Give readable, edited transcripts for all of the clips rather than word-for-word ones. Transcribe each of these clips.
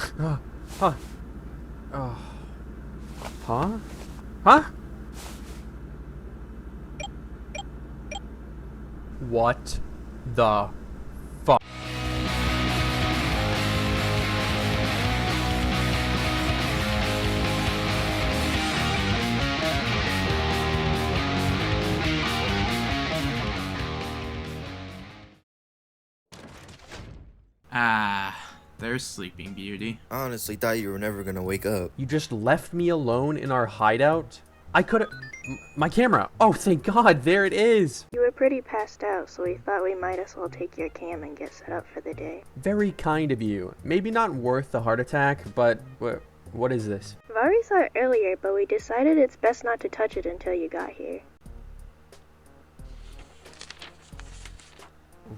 Huh? Huh? Huh? What the fuck? There's Sleeping Beauty. I honestly thought you were never gonna wake up. You just left me alone in our hideout? I could've... My camera! Oh, thank God, there it is! You were pretty passed out, so we thought we might as well take your cam and get set up for the day. Very kind of you. Maybe not worth the heart attack, but... What is this? I've already saw it earlier, but we decided it's best not to touch it until you got here.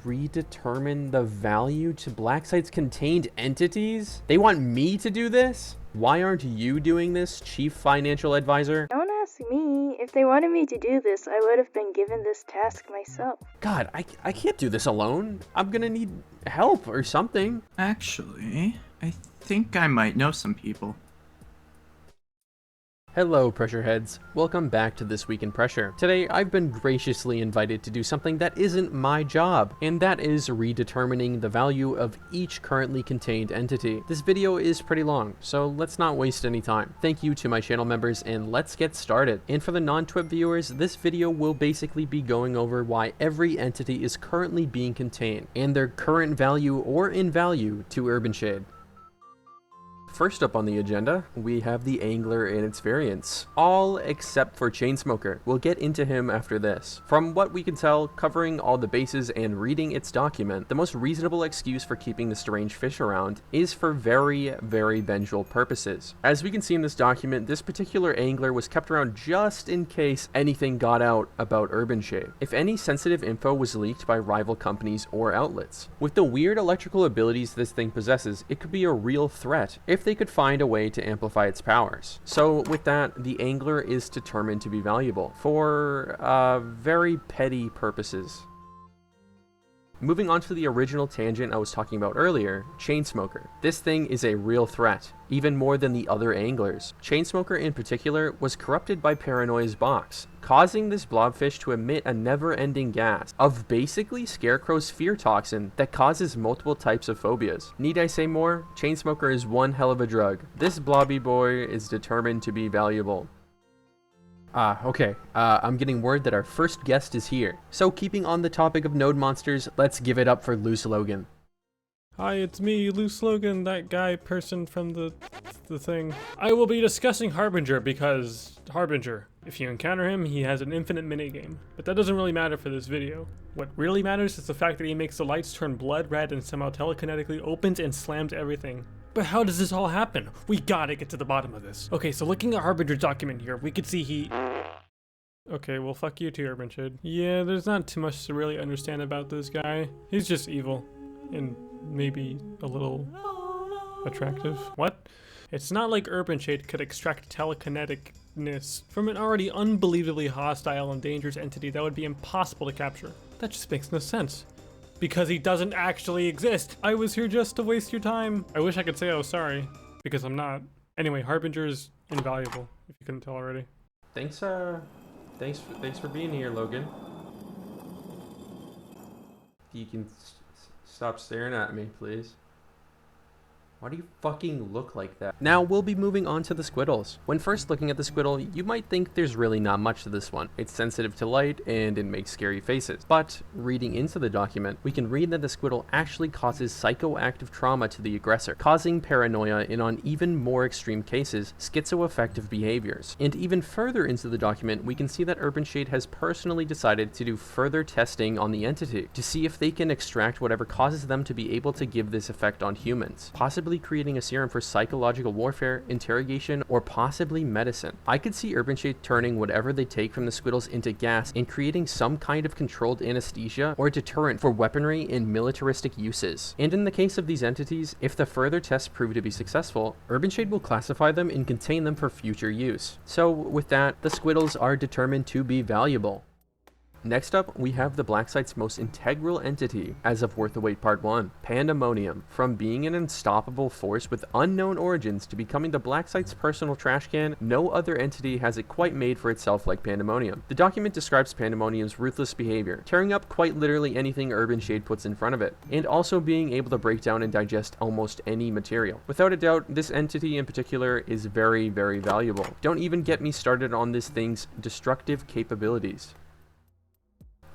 Redetermine the value to black sites contained entities? They want me to do this? Why aren't you doing this, Chief Financial Advisor? Don't ask me. If they wanted me to do this, I would have been given this task myself. God, I can't do this alone. I'm gonna need help or something. Actually, I think I might know some people. Hello, Pressure Heads. Welcome back to This Week in Pressure. Today, I've been graciously invited to do something that isn't my job, and that is redetermining the value of each currently contained entity. This video is pretty long, so let's not waste any time. Thank you to my channel members, and let's get started. And for the non-Twip viewers, this video will basically be going over why every entity is currently being contained, and their current value or in value to URBANSHADE. First up on the agenda, we have the Angler and its variants, all except for Chainsmoker. We'll get into him after this. From what we can tell, covering all the bases and reading its document, the most reasonable excuse for keeping the strange fish around is for very, very vengeful purposes. As we can see in this document, this particular Angler was kept around just in case anything got out about URBANSHADE, if any sensitive info was leaked by rival companies or outlets. With the weird electrical abilities this thing possesses, it could be a real threat if they could find a way to amplify its powers. So with that, the Angler is determined to be valuable for very petty purposes. Moving on to the original tangent I was talking about earlier, Chainsmoker. This thing is a real threat, even more than the other Anglers. Chainsmoker in particular was corrupted by Paranoia's box, causing this blobfish to emit a never-ending gas of basically Scarecrow's fear toxin that causes multiple types of phobias. Need I say more? Chainsmoker is one hell of a drug. This blobby boy is determined to be valuable. Okay. I'm getting word that our first guest is here. So keeping on the topic of node monsters, let's give it up for Loose Logan. Hi, it's me, Loose Logan, that guy person from the thing. I will be discussing Harbinger because Harbinger, if you encounter him, he has an infinite minigame. But that doesn't really matter for this video. What really matters is the fact that he makes the lights turn blood red and somehow telekinetically opens and slams everything. But how does this all happen? We gotta get to the bottom of this. Okay, so looking at Harbinger's document here, we could see he... Okay, well fuck you too, URBANSHADE. Yeah, there's not too much to really understand about this guy. He's just evil. And maybe a little attractive. What? It's not like URBANSHADE could extract telekineticness from an already unbelievably hostile and dangerous entity that would be impossible to capture. That just makes no sense. Because he doesn't actually exist. I was here just to waste your time. I wish I could say I was sorry, because I'm not. Anyway, Harbinger is invaluable, if you couldn't tell already. Thanks for being here, Logan. You can stop staring at me, please. Why do you fucking look like that? Now, we'll be moving on to the Squittles. When first looking at the Squittle, you might think there's really not much to this one. It's sensitive to light, and it makes scary faces. But, reading into the document, we can read that the Squittle actually causes psychoactive trauma to the aggressor, causing paranoia and on even more extreme cases, schizoaffective behaviors. And even further into the document, we can see that URBANSHADE has personally decided to do further testing on the entity, to see if they can extract whatever causes them to be able to give this effect on humans, possibly creating a serum for psychological warfare, interrogation, or possibly medicine. I could see URBANSHADE turning whatever they take from the Squittles into gas and creating some kind of controlled anesthesia or deterrent for weaponry and militaristic uses. And in the case of these entities, if the further tests prove to be successful, URBANSHADE will classify them and contain them for future use. So with that, the Squittles are determined to be valuable. Next up, we have the Black Site's most integral entity as of Worth the Wait Part 1, Pandemonium. From being an unstoppable force with unknown origins to becoming the Black Site's personal trash can, no other entity has it quite made for itself like Pandemonium. The document describes Pandemonium's ruthless behavior, tearing up quite literally anything URBANSHADE puts in front of it, and also being able to break down and digest almost any material. Without a doubt, this entity in particular is very, very valuable. Don't even get me started on this thing's destructive capabilities.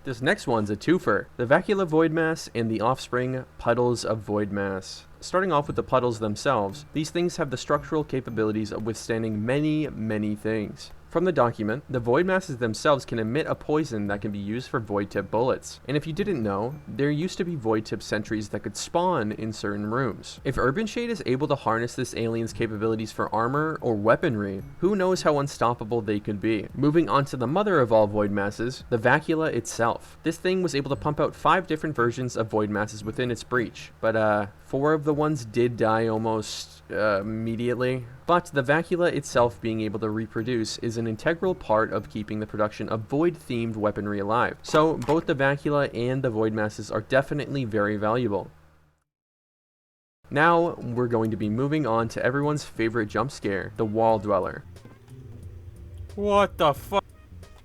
This next one's a twofer, the Vacula Void Mass and the offspring Puddles of Void Mass. Starting off with the puddles themselves, these things have the structural capabilities of withstanding many things. From the document, the void masses themselves can emit a poison that can be used for void tip bullets. And if you didn't know, there used to be void tip sentries that could spawn in certain rooms. If URBANSHADE is able to harness this alien's capabilities for armor or weaponry, who knows how unstoppable they could be. Moving on to the mother of all void masses, the Vacula itself. This thing was able to pump out 5 different versions of void masses within its breach, but 4 of the ones did die almost immediately. But the Vacula itself being able to reproduce is an integral part of keeping the production of void-themed weaponry alive. So both the Vacula and the void masses are definitely very valuable. Now we're going to be moving on to everyone's favorite jump scare, the Wall Dweller. What the fuck?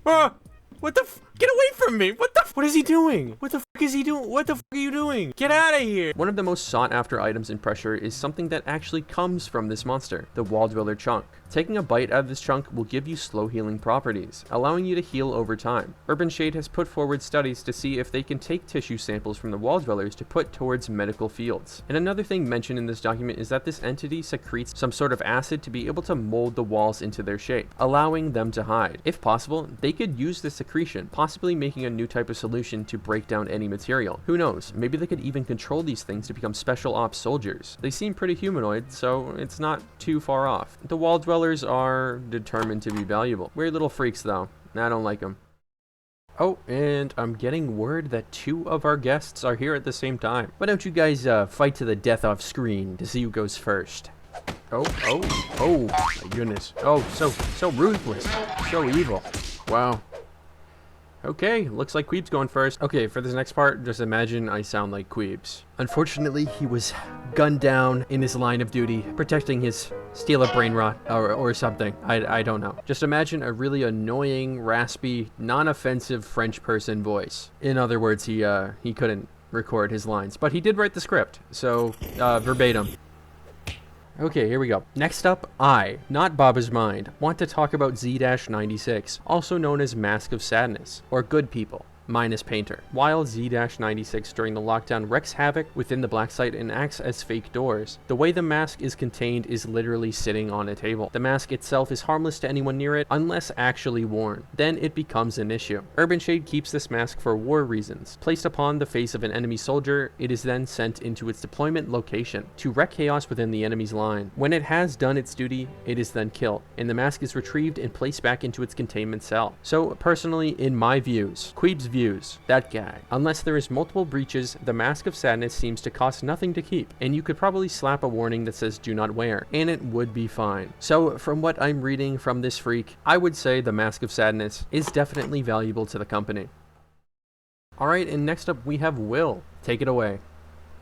Ah! What the f- Get away from me! What the f- What is he doing? What the f is he doing? What the f are you doing? Get out of here! One of the most sought after items in Pressure is something that actually comes from this monster, the Wall Dweller chunk. Taking a bite out of this chunk will give you slow healing properties, allowing you to heal over time. URBANSHADE has put forward studies to see if they can take tissue samples from the Wall Dwellers to put towards medical fields. And another thing mentioned in this document is that this entity secretes some sort of acid to be able to mold the walls into their shape, allowing them to hide. If possible, they could use this secretion, possibly making a new type of solution to break down any material. Who knows, maybe they could even control these things to become special ops soldiers. They seem pretty humanoid, so it's not too far off. The Wall Dwellers are determined to be valuable. Weird little freaks though, I don't like them. Oh, and I'm getting word that 2 of our guests are here at the same time. Why don't you guys fight to the death off screen to see who goes first? Oh, my goodness. Oh, so ruthless, so evil. Wow. Okay, looks like Queebs going first. Okay, for this next part, just imagine I sound like Queebs. Unfortunately, he was gunned down in his line of duty, protecting his steal a brain rot or something. I don't know. Just imagine a really annoying, raspy, non-offensive French person voice. In other words, he couldn't record his lines, but he did write the script, so verbatim. Okay, here we go. Next up, I, not babasmind, want to talk about Z-96, also known as Mask of Sadness, or Good People, minus Painter. While Z-96 during the lockdown wreaks havoc within the Black Site and acts as fake doors, the way the mask is contained is literally sitting on a table. The mask itself is harmless to anyone near it unless actually worn. Then it becomes an issue. URBANSHADE keeps this mask for war reasons. Placed upon the face of an enemy soldier, it is then sent into its deployment location to wreak chaos within the enemy's line. When it has done its duty, it is then killed, and the mask is retrieved and placed back into its containment cell. So personally, in my views, Queebs views, that guy. Unless there is multiple breaches, the Mask of Sadness seems to cost nothing to keep, and you could probably slap a warning that says do not wear, and it would be fine. So from what I'm reading from this freak, I would say the Mask of Sadness is definitely valuable to the company. Alright, and next up we have Will. Take it away.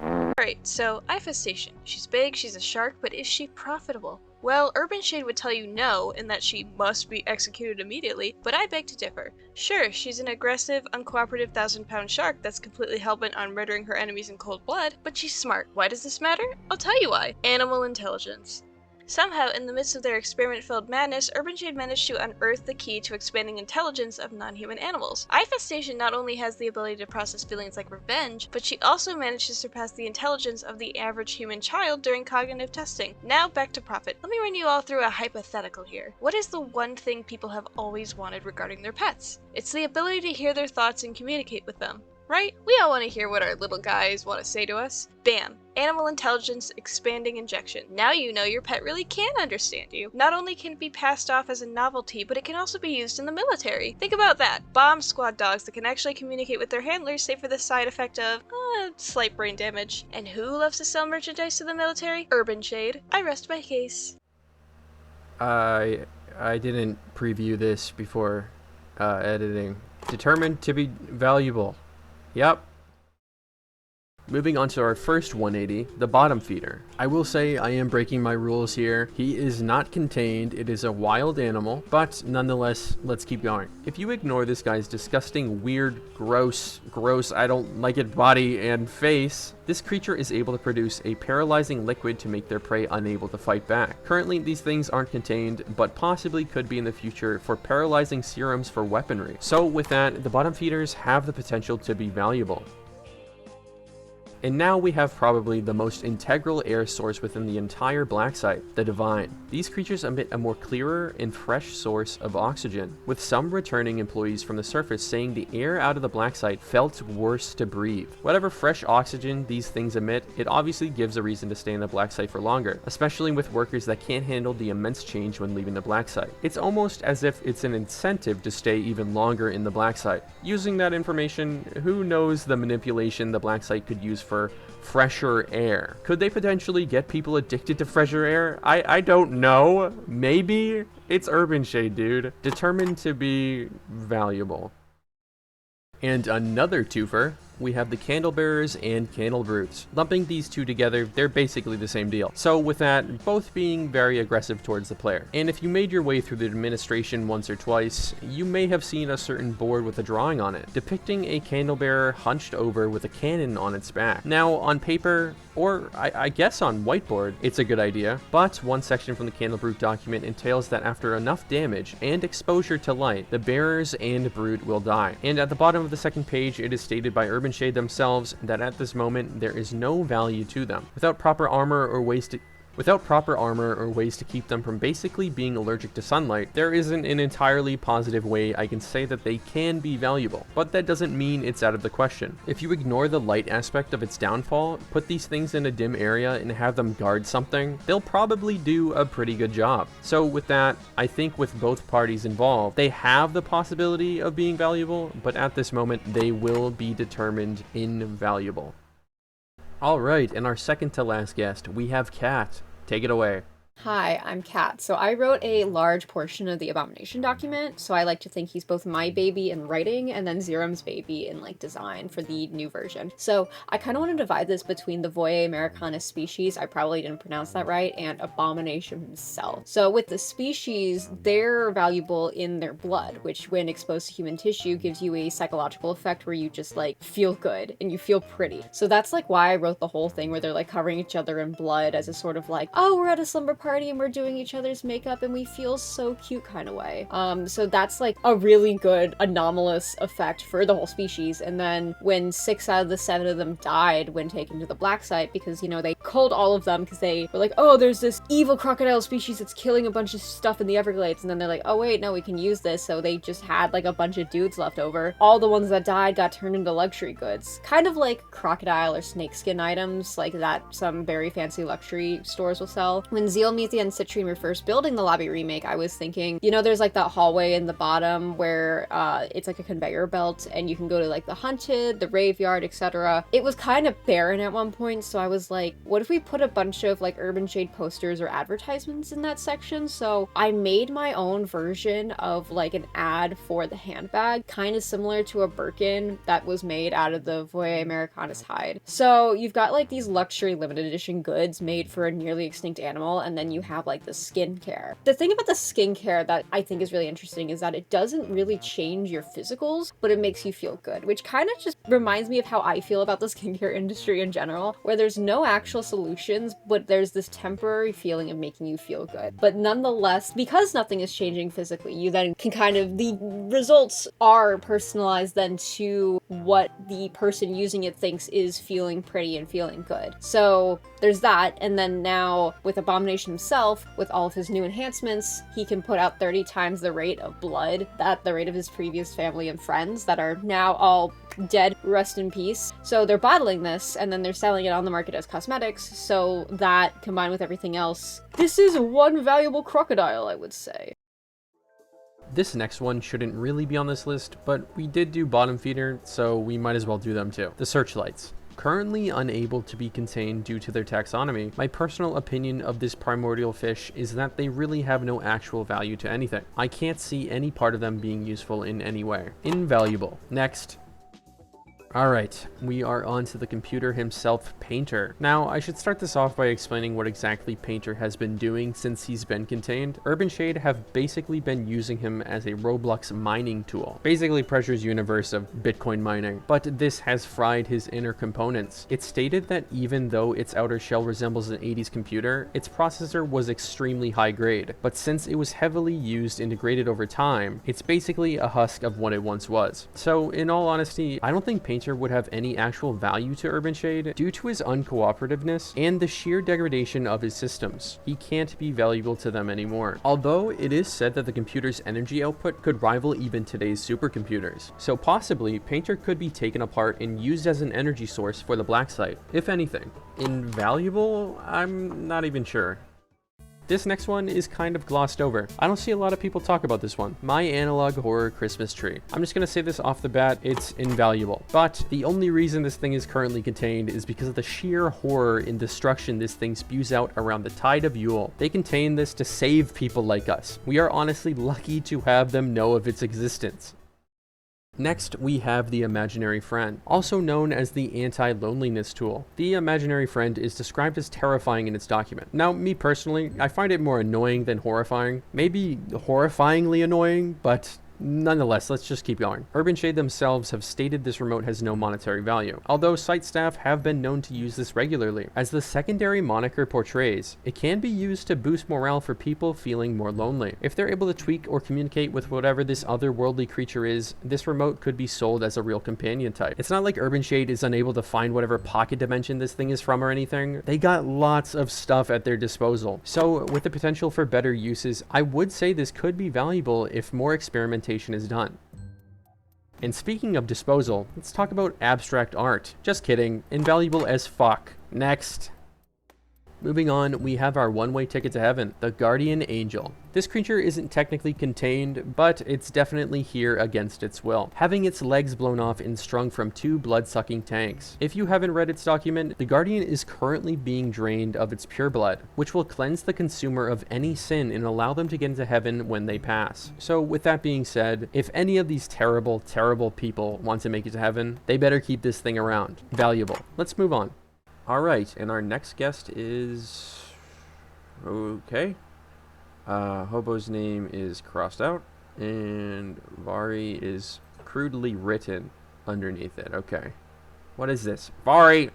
Alright, so iFestation. She's big, she's a shark, but is she profitable? Well, URBANSHADE would tell you no, and that she must be executed immediately, but I beg to differ. Sure, she's an aggressive, uncooperative 1,000-pound shark that's completely hell-bent on murdering her enemies in cold blood, but she's smart. Why does this matter? I'll tell you why. Animal intelligence. Somehow, in the midst of their experiment-filled madness, URBANSHADE managed to unearth the key to expanding intelligence of non-human animals. iFestation not only has the ability to process feelings like revenge, but she also managed to surpass the intelligence of the average human child during cognitive testing. Now back to Prophet. Let me run you all through a hypothetical here. What is the one thing people have always wanted regarding their pets? It's the ability to hear their thoughts and communicate with them. Right? We all want to hear what our little guys want to say to us. Bam! Animal intelligence expanding injection. Now you know your pet really can understand you. Not only can it be passed off as a novelty, but it can also be used in the military. Think about that. Bomb squad dogs that can actually communicate with their handlers, save for the side effect of slight brain damage. And who loves to sell merchandise to the military? URBANSHADE. I rest my case. I didn't preview this before editing. Determined to be valuable. Yep. Moving on to our first 180, the bottom feeder. I will say I am breaking my rules here. He is not contained, it is a wild animal, but nonetheless, let's keep going. If you ignore this guy's disgusting, weird, gross, I don't like it body and face, this creature is able to produce a paralyzing liquid to make their prey unable to fight back. Currently, these things aren't contained, but possibly could be in the future for paralyzing serums for weaponry. So with that, the bottom feeders have the potential to be valuable. And now we have probably the most integral air source within the entire black site, the Divine. These creatures emit a more clearer and fresh source of oxygen, with some returning employees from the surface saying the air out of the black site felt worse to breathe. Whatever fresh oxygen these things emit, it obviously gives a reason to stay in the black site for longer, especially with workers that can't handle the immense change when leaving the black site. It's almost as if it's an incentive to stay even longer in the black site. Using that information, who knows the manipulation the black site could use for fresher air. Could they potentially get people addicted to fresher air? I don't know. Maybe? It's URBANSHADE, dude. Determined to be valuable. And another twofer, we have the Candlebearers and Candlebrutes. Lumping these two together, they're basically the same deal. So with that, both being very aggressive towards the player. And if you made your way through the administration once or twice, you may have seen a certain board with a drawing on it, depicting a Candlebearer hunched over with a cannon on its back. Now, on paper, or I guess on whiteboard, it's a good idea, but one section from the Candlebrute document entails that after enough damage and exposure to light, the bearers and brute will die. And at the bottom of the second page, it is stated by URBANSHADE themselves that at this moment, there is no value to them. Without proper armor or ways to keep them from basically being allergic to sunlight, there isn't an entirely positive way I can say that they can be valuable, but that doesn't mean it's out of the question. If you ignore the light aspect of its downfall, put these things in a dim area and have them guard something, they'll probably do a pretty good job. So with that, I think with both parties involved, they have the possibility of being valuable, but at this moment, they will be determined invaluable. Alright, and our second to last guest, we have Kat. Take it away. Hi, I'm Kat. So I wrote a large portion of the Abomination document, so I like to think he's both my baby in writing and then Zerum's baby in like design for the new version. So I kind of want to divide this between the Voye Americanus species, I probably didn't pronounce that right, and Abomination himself. So with the species, they're valuable in their blood, which when exposed to human tissue gives you a psychological effect where you just like feel good and you feel pretty. So that's like why I wrote the whole thing where they're like covering each other in blood as a sort of like, oh, we're at a slumber party and we're doing each other's makeup and we feel so cute kind of way. So that's like a really good anomalous effect for the whole species. And then when 6 out of the 7 of them died when taken to the black site, because, you know, they culled all of them because they were like, oh, there's this evil crocodile species that's killing a bunch of stuff in the Everglades. And then they're like, oh wait, no, we can use this. So they just had like a bunch of dudes left over. All the ones that died got turned into luxury goods. Kind of like crocodile or snakeskin items like that some very fancy luxury stores will sell. When Zeal Meet the Citrine were first building the lobby remake, I was thinking, you know, there's like that hallway in the bottom where it's like a conveyor belt and you can go to like the Hunted, the Raveyard, etc. It was kind of barren at one point, so I was like, what if we put a bunch of like URBANSHADE posters or advertisements in that section? So I made my own version of like an ad for the handbag, kind of similar to a Birkin that was made out of the Voye Americanus hide. So you've got like these luxury limited edition goods made for a nearly extinct animal, and then you have like the skincare. The thing about the skincare that I think is really interesting is that it doesn't really change your physicals, but it makes you feel good, which kind of just reminds me of how I feel about the skincare industry in general, where there's no actual solutions, but there's this temporary feeling of making you feel good. But nonetheless, because nothing is changing physically, you then can kind of, the results are personalized then to what the person using it thinks is feeling pretty and feeling good. So there's that, and then now with Abomination himself, with all of his new enhancements, he can put out 30 times the rate of blood at the rate of his previous family and friends that are now all dead, rest in peace. So they're bottling this and then they're selling it on the market as cosmetics, so that combined with everything else, this is one valuable crocodile, I would say. This next one shouldn't really be on this list, but we did do bottom feeder, so we might as well do them too. The Searchlights. Currently unable to be contained due to their taxonomy, my personal opinion of this primordial fish is that they really have no actual value to anything. I can't see any part of them being useful in any way. Invaluable. Next. Alright, we are on to the computer himself, Painter. Now, I should start this off by explaining what exactly Painter has been doing since he's been contained. URBANSHADE have basically been using him as a Roblox mining tool. Basically Pressure's universe of Bitcoin mining. But this has fried his inner components. It's stated that even though its outer shell resembles an 80s computer, its processor was extremely high grade. But since it was heavily used and degraded over time, it's basically a husk of what it once was. So, in all honesty, I don't think Painter would have any actual value to URBANSHADE due to his uncooperativeness and the sheer degradation of his systems. He can't be valuable to them anymore. Although it is said that the computer's energy output could rival even today's supercomputers. So possibly, Painter could be taken apart and used as an energy source for the black site, if anything. Invaluable? I'm not even sure. This next one is kind of glossed over. I don't see a lot of people talk about this one. My Analog Horror Christmas Tree. I'm just gonna say this off the bat, it's invaluable. But the only reason this thing is currently contained is because of the sheer horror and destruction this thing spews out around the tide of Yule. They contain this to save people like us. We are honestly lucky to have them know of its existence. Next, we have the Imaginary Friend, also known as the Anti-Loneliness Tool. The Imaginary Friend is described as terrifying in its document. Now, me personally, I find it more annoying than horrifying. Maybe horrifyingly annoying, but nonetheless, let's just keep going. URBANSHADE themselves have stated this remote has no monetary value, although site staff have been known to use this regularly. As the secondary moniker portrays, it can be used to boost morale for people feeling more lonely. If they're able to tweak or communicate with whatever this otherworldly creature is, this remote could be sold as a real companion type. It's not like URBANSHADE is unable to find whatever pocket dimension this thing is from or anything. They got lots of stuff at their disposal. So with the potential for better uses, I would say this could be valuable if more experimentation is done. And speaking of disposal, let's talk about abstract art. Just kidding, invaluable as fuck. Next. Moving on, we have our one-way ticket to heaven, the Guardian Angel. This creature isn't technically contained, but it's definitely here against its will, having its legs blown off and strung from 2 blood-sucking tanks. If you haven't read its document, the Guardian is currently being drained of its pure blood, which will cleanse the consumer of any sin and allow them to get into heaven when they pass. So with that being said, if any of these terrible, terrible people want to make it to heaven, they better keep this thing around. Valuable. Let's move on. Alright, and our next guest is... okay. Hobo's name is crossed out, and Vari is crudely written underneath it. Okay. What is this? Vari!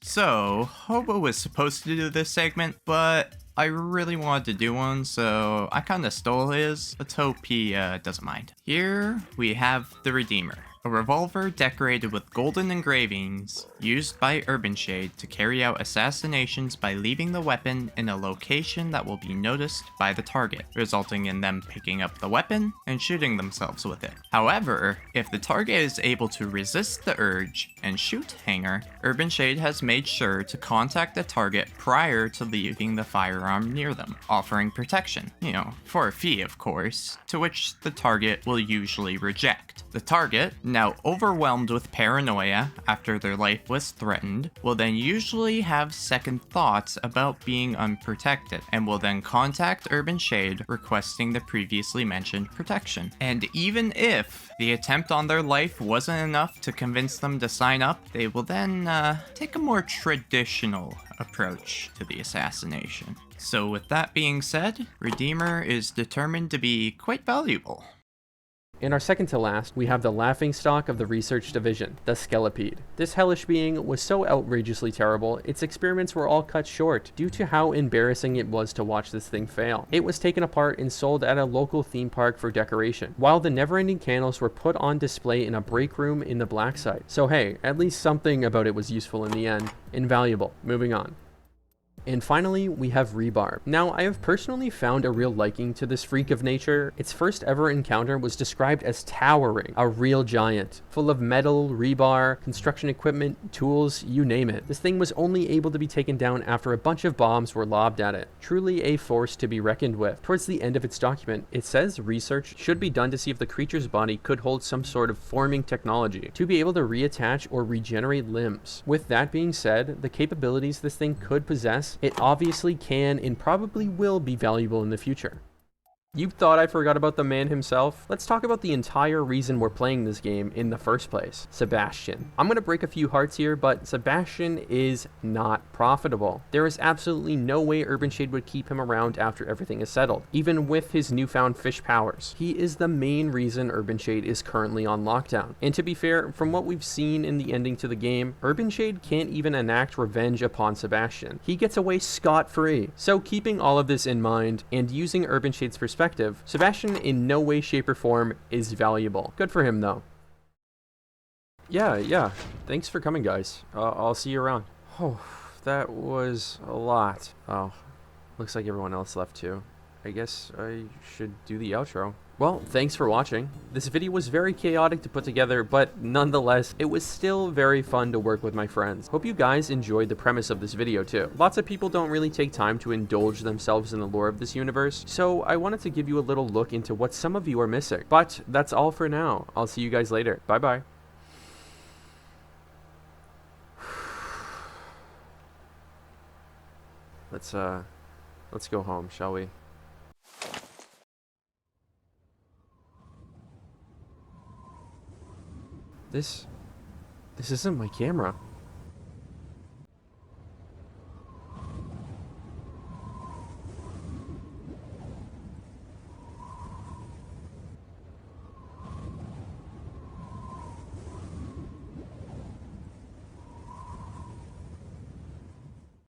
So, Hobo was supposed to do this segment, but I really wanted to do one, so I kinda stole his. Let's hope he doesn't mind. Here we have the Redeemer. A revolver decorated with golden engravings used by URBANSHADE to carry out assassinations by leaving the weapon in a location that will be noticed by the target, resulting in them picking up the weapon and shooting themselves with it. However, if the target is able to resist the urge and shoot Hanger, URBANSHADE has made sure to contact the target prior to leaving the firearm near them, offering protection, for a fee of course, to which the target will usually reject. The target, now overwhelmed with paranoia after their life was threatened, will then usually have second thoughts about being unprotected, and will then contact URBANSHADE requesting the previously mentioned protection. And even if the attempt on their life wasn't enough to convince them to sign up, they will then take a more traditional approach to the assassination. So with that being said, Redeemer is determined to be quite valuable. In our second to last, we have the laughingstock of the research division, the Skelipede. This hellish being was so outrageously terrible, its experiments were all cut short due to how embarrassing it was to watch this thing fail. It was taken apart and sold at a local theme park for decoration, while the never-ending candles were put on display in a break room in the black site. So hey, at least something about it was useful in the end. Invaluable. Moving on. And finally, we have Rebar. Now, I have personally found a real liking to this freak of nature. Its first ever encounter was described as towering, a real giant, full of metal, rebar, construction equipment, tools, you name it. This thing was only able to be taken down after a bunch of bombs were lobbed at it. Truly a force to be reckoned with. Towards the end of its document, it says research should be done to see if the creature's body could hold some sort of forming technology to be able to reattach or regenerate limbs. With that being said, the capabilities this thing could possess, it obviously can and probably will be valuable in the future. You thought I forgot about the man himself? Let's talk about the entire reason we're playing this game in the first place, Sebastian. I'm gonna break a few hearts here, but Sebastian is not profitable. There is absolutely no way URBANSHADE would keep him around after everything is settled, even with his newfound fish powers. He is the main reason URBANSHADE is currently on lockdown. And to be fair, from what we've seen in the ending to the game, URBANSHADE can't even enact revenge upon Sebastian. He gets away scot-free. So keeping all of this in mind, and using URBANSHADE's perspective, Sebastian in no way, shape, or form is valuable. Good for him, though. Yeah. Thanks for coming, guys. I'll see you around. Oh, that was a lot. Oh, looks like everyone else left, too. I guess I should do the outro. Well, thanks for watching. This video was very chaotic to put together, but nonetheless, it was still very fun to work with my friends. Hope you guys enjoyed the premise of this video too. Lots of people don't really take time to indulge themselves in the lore of this universe, so I wanted to give you a little look into what some of you are missing. But that's all for now. I'll see you guys later. Bye bye. Let's go home, shall we? This isn't my camera.